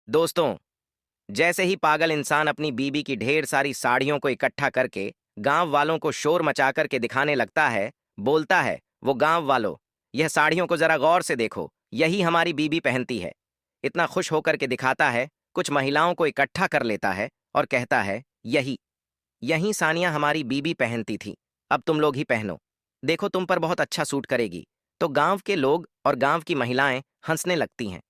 दोस्तों, जैसे ही पागल इंसान अपनी बीबी की ढेर सारी साड़ियों को इकट्ठा करके गांव वालों को शोर मचा करके दिखाने लगता है, बोलता है, वो गांव वालों, यह साड़ियों को जरा गौर से देखो, यही हमारी बीबी पहनती है। इतना खुश होकर के दिखाता है, कुछ महिलाओं को इकट्ठा कर लेता है और कहता है, यही यही सानिया हमारी बीबी पहनती थी, अब तुम लोग ही पहनो। देखो तुम पर बहुत अच्छा सूट करेगी। तो गांव के लोग और गांव की महिलाएं हंसने लगती हैं,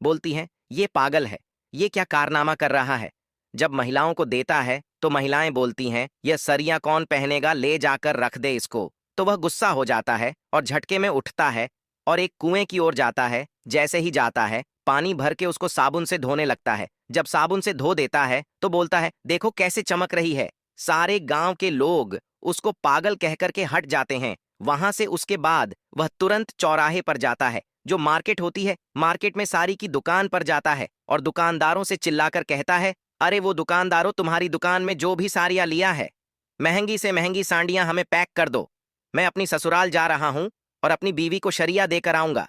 बोलती हैं, ये पागल है, ये क्या कारनामा कर रहा है। जब महिलाओं को देता है तो महिलाएं बोलती हैं, यह सरिया कौन पहनेगा, ले जाकर रख दे इसको। तो वह गुस्सा हो जाता है और झटके में उठता है और एक कुएं की ओर जाता है। जैसे ही जाता है, पानी भर के उसको साबुन से धोने लगता है। जब साबुन से धो देता है तो बोलता है, देखो कैसे चमक रही है। सारे गांव के लोग उसको पागल कहकर के हट जाते हैं। वहां से उसके बाद वह तुरंत चौराहे पर जाता है, जो मार्केट होती है, मार्केट में साड़ी की दुकान पर जाता है और दुकानदारों से चिल्लाकर कहता है, अरे वो दुकानदारों, तुम्हारी दुकान में जो भी साड़ियां लिया है, महंगी से महंगी साड़ियां हमें पैक कर दो। मैं अपनी ससुराल जा रहा हूं और अपनी बीवी को शरिया देकर आऊंगा।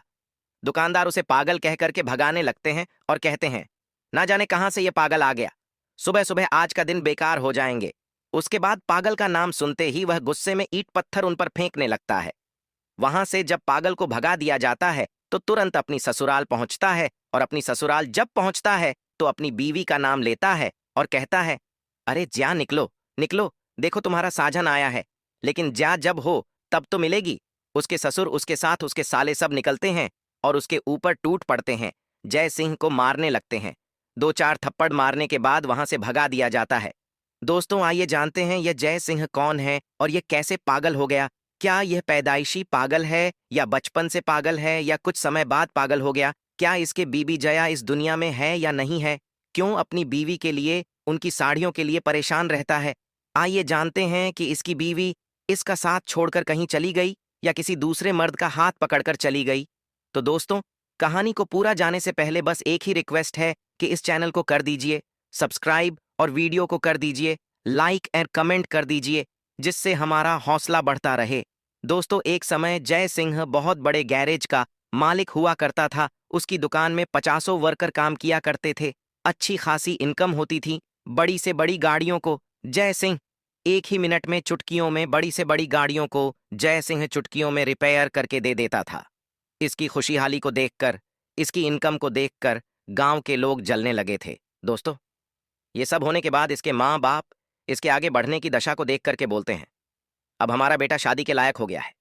दुकानदार उसे पागल कह करके भगाने लगते हैं और कहते हैं, ना जाने कहां से ये पागल आ गया, सुबह सुबह आज का दिन बेकार हो जाएंगे। उसके बाद पागल का नाम सुनते ही वह गुस्से में ईंट पत्थर उन पर फेंकने लगता है। वहां से जब पागल को भगा दिया जाता है तो तुरंत अपनी ससुराल पहुंचता है और अपनी ससुराल जब पहुंचता है तो अपनी बीवी का नाम लेता है और कहता है, अरे ज्या निकलो निकलो, देखो तुम्हारा साजन आया है। लेकिन ज्या जब हो तब तो मिलेगी। उसके ससुर, उसके साथ उसके साले सब निकलते हैं और उसके ऊपर टूट पड़ते हैं, जय सिंह को मारने लगते हैं। दो चार थप्पड़ मारने के बाद वहां से भगा दिया जाता है। दोस्तों, आइए जानते हैं यह जय सिंह कौन है और यह कैसे पागल हो गया। क्या यह पैदाइशी पागल है या बचपन से पागल है या कुछ समय बाद पागल हो गया? क्या इसके बीबी जया इस दुनिया में है या नहीं है? क्यों अपनी बीवी के लिए, उनकी साड़ियों के लिए परेशान रहता है? आइए जानते हैं कि इसकी बीवी इसका साथ छोड़कर कहीं चली गई या किसी दूसरे मर्द का हाथ पकड़कर चली गई। तो दोस्तों, कहानी को पूरा जाने से पहले बस एक ही रिक्वेस्ट है कि इस चैनल को कर दीजिए सब्सक्राइब और वीडियो को कर दीजिए लाइक और कमेंट कर दीजिए, जिससे हमारा हौसला बढ़ता रहे। दोस्तों, एक समय जय सिंह बहुत बड़े गैरेज का मालिक हुआ करता था। उसकी दुकान में 50 वर्कर काम किया करते थे। अच्छी खासी इनकम होती थी। बड़ी से बड़ी गाड़ियों को जय सिंह एक ही मिनट में, चुटकियों में, बड़ी से बड़ी गाड़ियों को जय सिंह चुटकियों में रिपेयर करके दे देता था। इसकी खुशहाली को देखकर, इसकी इनकम को देखकर गांव के लोग जलने लगे थे। दोस्तों, ये सब होने के बाद इसके माँ बाप इसके आगे बढ़ने की दशा को देख करके बोलते हैं, अब हमारा बेटा शादी के लायक हो गया है,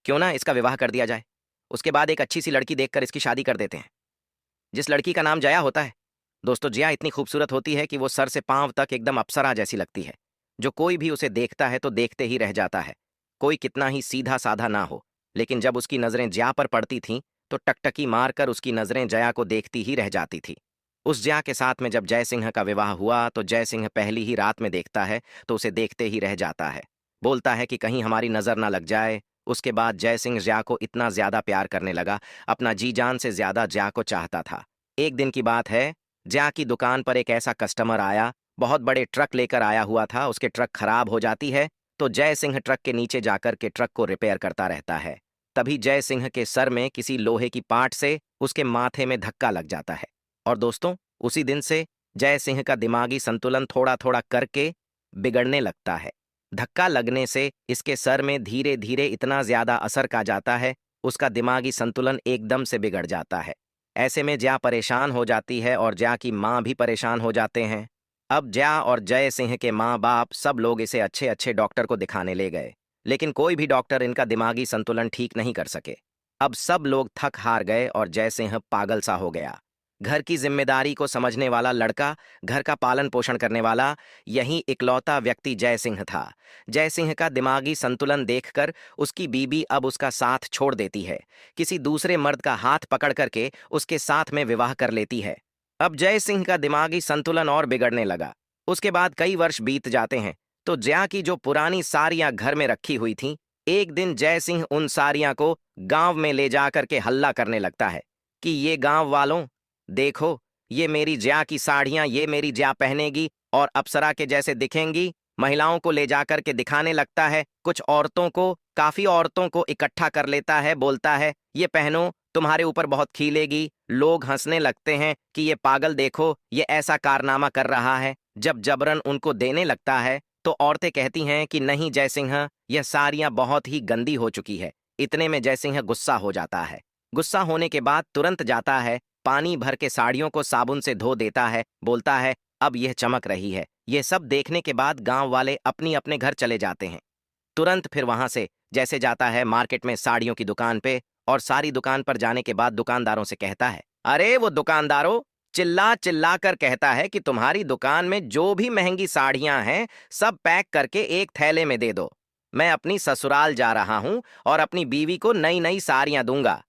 क्यों ना इसका विवाह कर दिया जाए। उसके बाद एक अच्छी सी लड़की देखकर इसकी शादी कर देते हैं, जिस लड़की का नाम जया होता है। दोस्तों, जया इतनी खूबसूरत होती है कि वो सर से पांव तक एकदम अप्सरा जैसी लगती है। जो कोई भी उसे देखता है तो देखते ही रह जाता है, कोई कितना ही सीधा साधा ना हो। लेकिन जब उसकी नजरें जया पर पड़ती थीं तो टकटकी मारकर उसकी नजरें जया को देखती ही रह जाती थी। उस जया के साथ में जब जय सिंह का विवाह हुआ तो जय सिंह पहली ही रात में देखता है तो उसे देखते ही रह जाता है। बोलता है कि कहीं हमारी नजर ना लग जाए। उसके बाद जय सिंह जया को इतना ज्यादा प्यार करने लगा, अपना जी जान से ज्यादा जया को चाहता था। एक दिन की बात है, जया की दुकान पर एक ऐसा कस्टमर आया, बहुत बड़े ट्रक लेकर आया हुआ था। उसके ट्रक खराब हो जाती है तो जय सिंह ट्रक के नीचे जाकर के ट्रक को रिपेयर करता रहता है। तभी जय सिंह के सर में किसी लोहे की पाट से उसके माथे में धक्का लग जाता है। और दोस्तों, उसी दिन से जय सिंह का दिमागी संतुलन थोड़ा थोड़ा करके बिगड़ने लगता है। धक्का लगने से इसके सर में धीरे धीरे इतना ज्यादा असर का जाता है, उसका दिमागी संतुलन एकदम से बिगड़ जाता है। ऐसे में जया परेशान हो जाती है और जया की माँ भी परेशान हो जाते हैं। अब जया और जय सिंह के माँ बाप सब लोग इसे अच्छे अच्छे डॉक्टर को दिखाने ले गए, लेकिन कोई भी डॉक्टर इनका दिमागी संतुलन ठीक नहीं कर सके। अब सब लोग थक हार गए और जय सिंह पागल सा हो गया। घर की जिम्मेदारी को समझने वाला लड़का, घर का पालन पोषण करने वाला, यही इकलौता व्यक्ति जय सिंह था। जय सिंह का दिमागी संतुलन देखकर उसकी बीबी अब उसका साथ छोड़ देती है, किसी दूसरे मर्द का हाथ पकड़ करके उसके साथ में विवाह कर लेती है। अब जय सिंह का दिमागी संतुलन और बिगड़ने लगा। उसके बाद कई वर्ष बीत जाते हैं तो जया की जो पुरानी साड़ियां घर में रखी हुई थीं, एक दिन जय सिंह उन साड़ियां को गांव में ले जा करके हल्ला करने लगता है कि ये गांव वालों, देखो, ये मेरी जया की साड़ियां, ये मेरी जया पहनेगी और अप्सरा के जैसे दिखेंगी। महिलाओं को ले जाकर के दिखाने लगता है, कुछ औरतों को, काफी औरतों को इकट्ठा कर लेता है, बोलता है, ये पहनो तुम्हारे ऊपर बहुत खीलेगी, लोग हंसने लगते हैं कि ये पागल देखो, ये ऐसा कारनामा कर रहा है। जब जबरन उनको देने लगता है तो औरतें कहती हैं कि नहीं जयसिंह, यह साड़ियां बहुत ही गंदी हो चुकी है। इतने में जयसिंह गुस्सा हो जाता है। गुस्सा होने के बाद तुरंत जाता है, पानी भर के साड़ियों को साबुन से धो देता है, बोलता है अब यह चमक रही है। ये सब देखने के बाद गांव वाले अपनी अपने घर चले जाते हैं। तुरंत फिर वहां से जैसे जाता है मार्केट में साड़ियों की दुकान पे, और सारी दुकान पर जाने के बाद दुकानदारों से कहता है, अरे वो दुकानदारों, चिल्ला चिल्ला कर कहता है कि तुम्हारी दुकान में जो भी महंगी साड़ियां हैं सब पैक करके एक थैले में दे दो। मैं अपनी ससुराल जा रहा हूं और अपनी बीवी को नई नई साड़ियां दूंगा।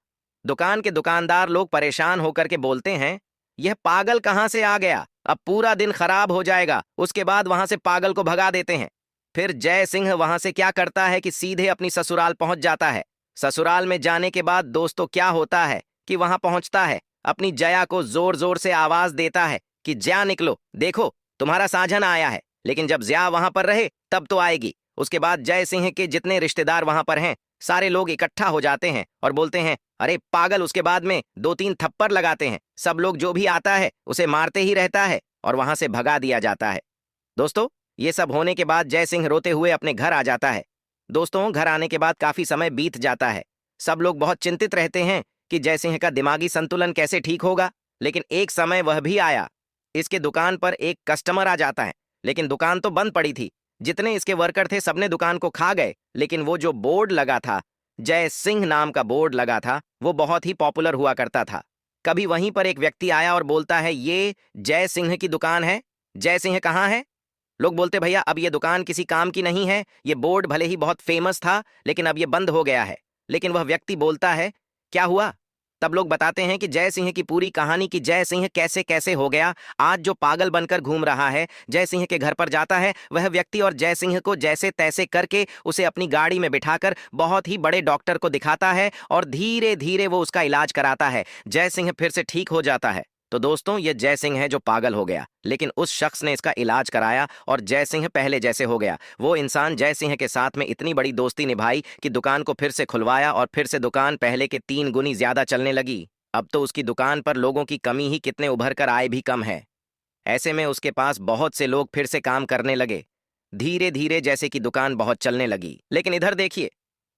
दुकान के दुकानदार लोग परेशान होकर के बोलते हैं, यह पागल कहां से आ गया, अब पूरा दिन खराब हो जाएगा। उसके बाद वहां से पागल को भगा देते हैं। फिर जय सिंह वहां से क्या करता है कि सीधे अपनी ससुराल पहुंच जाता है। ससुराल में जाने के बाद दोस्तों क्या होता है कि वहां पहुंचता है, अपनी जया को जोर जोर से आवाज देता है कि जया निकलो, देखो तुम्हारा साजन आया है। लेकिन जब जया वहां पर रहे तब तो आएगी। उसके बाद जय सिंह के जितने रिश्तेदार वहां पर हैं सारे लोग इकट्ठा हो जाते हैं और बोलते हैं, अरे पागल। उसके बाद में 2-3 थप्पड़ लगाते हैं। सब लोग जो भी आता है उसे मारते ही रहता है और वहां से भगा दिया जाता है। दोस्तों, ये सब होने के बाद जय सिंह रोते हुए अपने घर आ जाता है। दोस्तों, घर आने के बाद काफी समय बीत जाता है। सब लोग बहुत चिंतित रहते हैं कि जय सिंह का दिमागी संतुलन कैसे ठीक होगा। लेकिन एक समय वह भी आया। इसके दुकान पर एक कस्टमर आ जाता है, लेकिन दुकान तो बंद पड़ी थी। जितने इसके वर्कर थे सबने दुकान को खा गए। लेकिन वो जो बोर्ड लगा था, जय सिंह नाम का बोर्ड लगा था, वो बहुत ही पॉपुलर हुआ करता था। कभी वहीं पर एक व्यक्ति आया और बोलता है, ये जय सिंह की दुकान है। जय सिंह कहाँ है? लोग बोलते, भैया अब ये दुकान किसी काम की नहीं है। ये बोर्ड भले ही बहुत फेमस था लेकिन अब ये बंद हो गया है। लेकिन वह व्यक्ति बोलता है, क्या हुआ? तब लोग बताते हैं कि जय सिंह की पूरी कहानी, कि जय सिंह कैसे कैसे हो गया। आज जो पागल बनकर घूम रहा है, जय सिंह के घर पर जाता है वह व्यक्ति और जय सिंह को जैसे तैसे करके उसे अपनी गाड़ी में बिठाकर बहुत ही बड़े डॉक्टर को दिखाता है और धीरे धीरे वो उसका इलाज कराता है। जय सिंह फिर से ठीक हो जाता है। तो दोस्तों, ये जय सिंह है जो पागल हो गया, लेकिन उस शख्स ने इसका इलाज कराया और जय सिंह पहले जैसे हो गया। वो इंसान जय सिंह के साथ में इतनी बड़ी दोस्ती निभाई कि दुकान को फिर से खुलवाया और फिर से दुकान पहले के 3 गुनी ज्यादा चलने लगी। अब तो उसकी दुकान पर लोगों की कमी ही कितने उभर कर आए भी कम है। ऐसे में उसके पास बहुत से लोग फिर से काम करने लगे। धीरे धीरे जैसे कि दुकान बहुत चलने लगी। लेकिन इधर देखिए,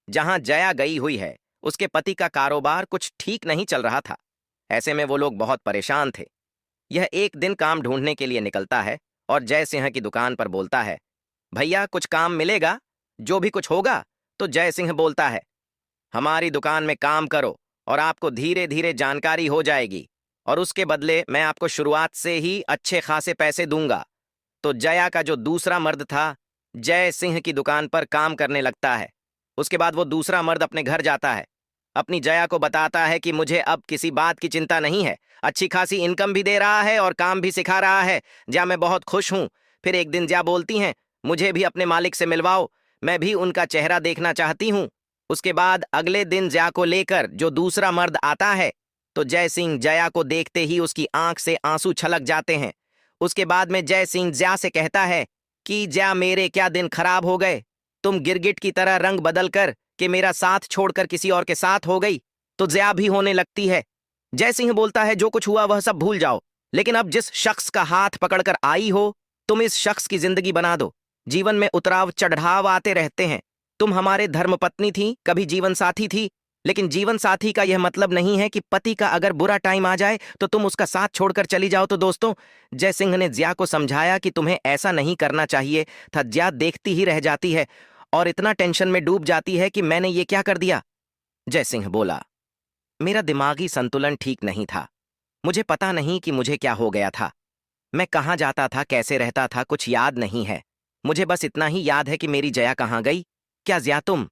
जहां जया गई हुई है उसके पति का कारोबार कुछ ठीक नहीं चल रहा था। ऐसे में वो लोग बहुत परेशान थे। यह एक दिन काम ढूंढने के लिए निकलता है और जय सिंह की दुकान पर बोलता है, भैया कुछ काम मिलेगा, जो भी कुछ होगा। तो जय सिंह बोलता है, हमारी दुकान में काम करो और आपको धीरे धीरे जानकारी हो जाएगी और उसके बदले मैं आपको शुरुआत से ही अच्छे खासे पैसे दूंगा। तो जया का जो दूसरा मर्द था जय सिंह की दुकान पर काम करने लगता है। उसके बाद वो दूसरा मर्द अपने घर जाता है, अपनी जया को बताता है कि मुझे अब किसी बात की चिंता नहीं है, अच्छी खासी इनकम भी दे रहा है और काम भी सिखा रहा है। जया, मैं बहुत खुश हूं। फिर एक दिन जया बोलती हैं, मुझे भी अपने मालिक से मिलवाओ, मैं भी उनका चेहरा देखना चाहती हूं। उसके बाद अगले दिन जया को लेकर जो दूसरा मर्द आता है, तो जय सिंह जया को देखते ही उसकी आंख से आंसू छलक जाते हैं। उसके बाद में जय सिंह जया से कहता है कि जया, मेरे क्या दिन खराब हो गए, तुम गिरगिट की तरह रंग बदल कर कि मेरा साथ छोड़कर किसी और के साथ हो गई। तो जया भी होने लगती है। जय सिंह बोलता है, जो कुछ हुआ वह सब भूल जाओ, लेकिन अब जिस शख्स का हाथ पकड़कर आई हो, तुम इस शख्स की जिंदगी बना दो। जीवन में उतराव चढ़ाव आते रहते हैं। तुम हमारे धर्मपत्नी थी, कभी जीवन साथी थी, लेकिन जीवन साथी का यह मतलब नहीं है कि पति का अगर बुरा टाइम आ जाए तो तुम उसका साथ छोड़कर चली जाओ। तो दोस्तों, जय सिंह ने जया को समझाया कि तुम्हें ऐसा नहीं करना चाहिए था। जया देखती ही रह जाती है और इतना टेंशन में डूब जाती है कि मैंने ये क्या कर दिया। जय सिंह बोला, मेरा दिमागी संतुलन ठीक नहीं था। मुझे पता नहीं कि मुझे क्या हो गया था। मैं कहाँ जाता था, कैसे रहता था, कुछ याद नहीं है। मुझे बस इतना ही याद है कि मेरी जया कहाँ गई। क्या जया तुम?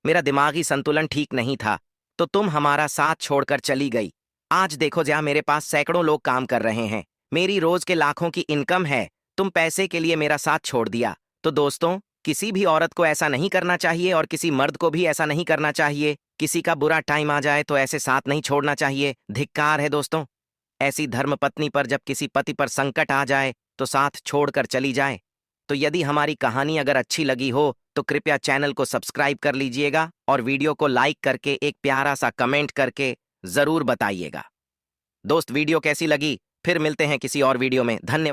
मेरा दिमागी संतुलन ठीक नहीं था तो तुम हमारा साथ छोड़कर चली गई। आज देखो जया, मेरे पास सैकड़ों लोग काम कर रहे हैं, मेरी रोज के लाखों की इनकम है। तुम पैसे के लिए मेरा साथ छोड़ दिया। तो दोस्तों, किसी भी औरत को ऐसा नहीं करना चाहिए और किसी मर्द को भी ऐसा नहीं करना चाहिए। किसी का बुरा टाइम आ जाए तो ऐसे साथ नहीं छोड़ना चाहिए। धिक्कार है दोस्तों। ऐसी धर्मपत्नी पर जब किसी पति पर संकट आ जाए तो साथ छोड़कर चली जाए। तो यदि हमारी कहानी अगर अच्छी लगी हो तो कृपया चैनल को सब्सक्राइब कर लीजिएगा और वीडियो को लाइक करके एक प्यारा सा कमेंट करके जरूर बताइएगा। दोस्त वीडियो कैसी लगी? फिर मिलते हैं किसी और वीडियो में। धन्यवाद।